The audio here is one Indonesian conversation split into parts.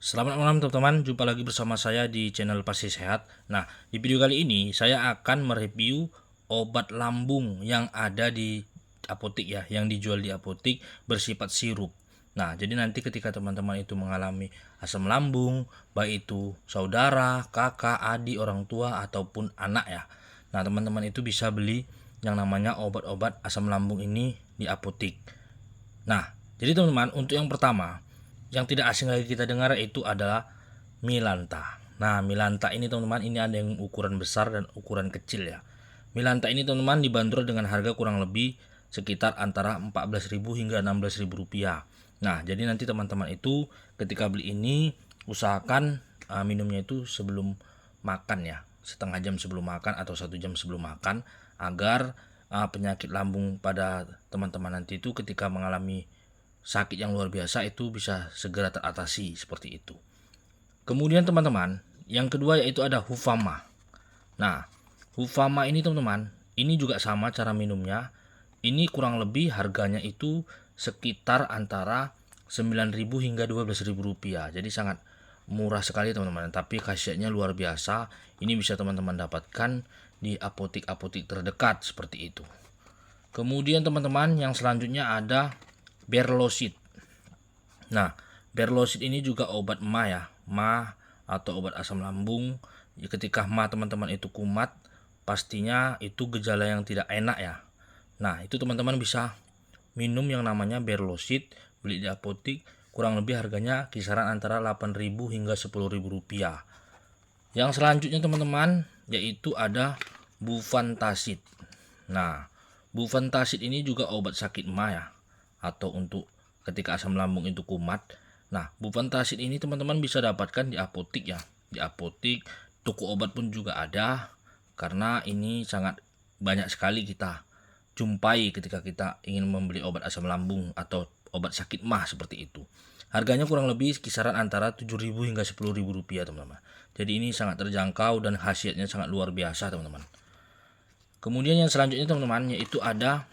Selamat malam teman-teman, jumpa lagi bersama saya di channel Pasti Sehat. Nah, di video kali ini saya akan mereview obat lambung yang ada di apotik ya, yang dijual di apotik bersifat sirup. Nah, jadi nanti ketika teman-teman itu mengalami asam lambung, baik itu saudara, kakak, adik, orang tua ataupun anak ya. Nah, teman-teman itu bisa beli yang namanya obat-obat asam lambung ini di apotik. Nah, jadi teman-teman, untuk yang pertama yang tidak asing lagi kita dengar itu adalah Milanta. Nah, Milanta ini teman-teman, ini ada yang ukuran besar dan ukuran kecil ya. Milanta ini teman-teman dibanderol dengan harga kurang lebih sekitar antara 14.000 hingga 16.000 rupiah. Nah, jadi nanti teman-teman itu ketika beli ini usahakan minumnya itu sebelum makan ya, setengah jam sebelum makan atau 1 jam sebelum makan, agar penyakit lambung pada teman-teman nanti itu ketika mengalami sakit yang luar biasa itu bisa segera teratasi seperti itu. Kemudian teman-teman, yang kedua yaitu ada Hufama. Nah, Hufama ini teman-teman, ini juga sama cara minumnya. Ini kurang lebih harganya itu sekitar antara 9.000 hingga 12.000 rupiah. Jadi sangat murah sekali teman-teman, tapi khasiatnya luar biasa. Ini bisa teman-teman dapatkan di apotik-apotik terdekat seperti itu. Kemudian teman-teman, yang selanjutnya ada Berlosid. Nah, Berlosid ini juga obat MA ya, MA atau obat asam lambung. Ketika MA teman-teman itu kumat, pastinya itu gejala yang tidak enak ya. Nah, itu teman-teman bisa minum yang namanya Berlosid, beli di apotik, kurang lebih harganya kisaran antara 8.000 hingga 10.000 rupiah. Yang selanjutnya teman-teman yaitu ada Buvantasid. Nah, Buvantasid ini juga obat sakit MA ya, atau untuk ketika asam lambung itu kumat. Nah, Buvantasid ini teman-teman bisa dapatkan di apotik ya. Di apotik, toko obat pun juga ada, karena ini sangat banyak sekali kita jumpai ketika kita ingin membeli obat asam lambung atau obat sakit MA seperti itu. Harganya kurang lebih kisaran antara 7.000 hingga 10.000 rupiah teman-teman. Jadi ini sangat terjangkau dan khasiatnya sangat luar biasa teman-teman. Kemudian yang selanjutnya teman-teman yaitu ada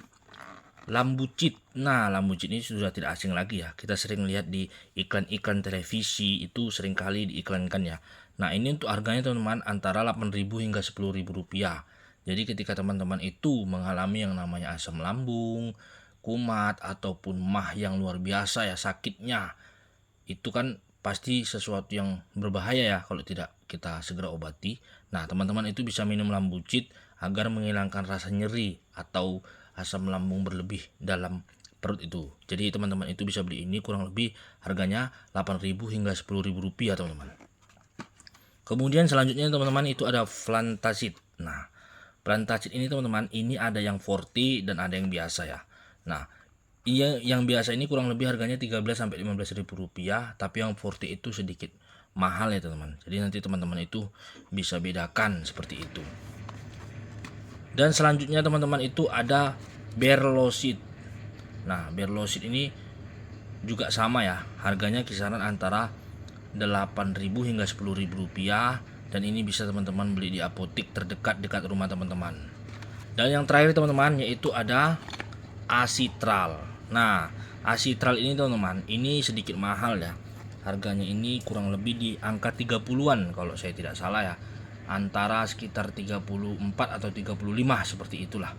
Lambucit. Nah, Lambucit ini sudah tidak asing lagi ya. Kita sering lihat di iklan-iklan televisi, itu sering kali diiklankan ya. Nah, ini untuk harganya teman-teman antara 8.000 hingga 10.000 rupiah. Jadi ketika teman-teman itu mengalami yang namanya asam lambung, kumat ataupun MAH yang luar biasa ya sakitnya, itu kan pasti sesuatu yang berbahaya ya kalau tidak kita segera obati. Nah, teman-teman itu bisa minum Lambucit agar menghilangkan rasa nyeri atau asam lambung berlebih dalam perut itu. Jadi teman-teman itu bisa beli ini kurang lebih harganya 8.000 hingga 10.000 rupiah teman-teman. Kemudian selanjutnya teman-teman itu ada Flantasid. Nah, Flantasid ini teman-teman, ini ada yang 40 dan ada yang biasa ya. Nah, yang biasa ini kurang lebih harganya 13 sampai 15.000 rupiah, tapi yang 40 itu sedikit mahal ya teman-teman. Jadi nanti teman-teman itu bisa bedakan seperti itu. Dan selanjutnya teman-teman itu ada Berlosid. Nah, Berlosid ini juga sama ya, harganya kisaran antara 8.000 hingga 10.000 rupiah, dan ini bisa teman-teman beli di apotik terdekat dekat rumah teman-teman. Dan yang terakhir teman-teman yaitu ada Asitral. Nah, Asitral ini teman-teman, ini sedikit mahal ya. Harganya ini kurang lebih di angka 30-an kalau saya tidak salah ya. Antara sekitar 34 atau 35 seperti itulah.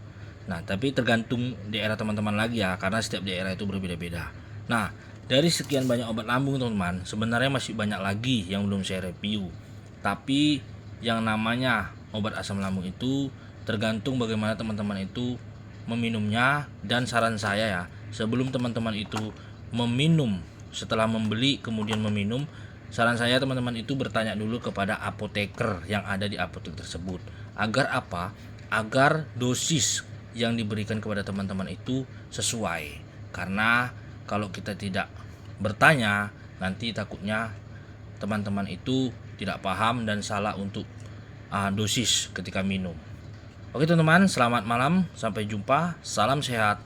Nah, tapi tergantung daerah teman-teman lagi ya, karena setiap daerah itu berbeda-beda. Nah, dari sekian banyak obat lambung teman-teman, sebenarnya masih banyak lagi yang belum saya review. Tapi yang namanya obat asam lambung itu tergantung bagaimana teman-teman itu meminumnya, dan saran saya ya, sebelum teman-teman itu meminum, setelah membeli kemudian meminum, saran saya teman-teman itu bertanya dulu kepada apoteker yang ada di apotek tersebut. Agar apa? Agar dosis yang diberikan kepada teman-teman itu sesuai. Karena kalau kita tidak bertanya, nanti takutnya teman-teman itu tidak paham dan salah untuk dosis ketika minum. Oke teman-teman, selamat malam, sampai jumpa, salam sehat.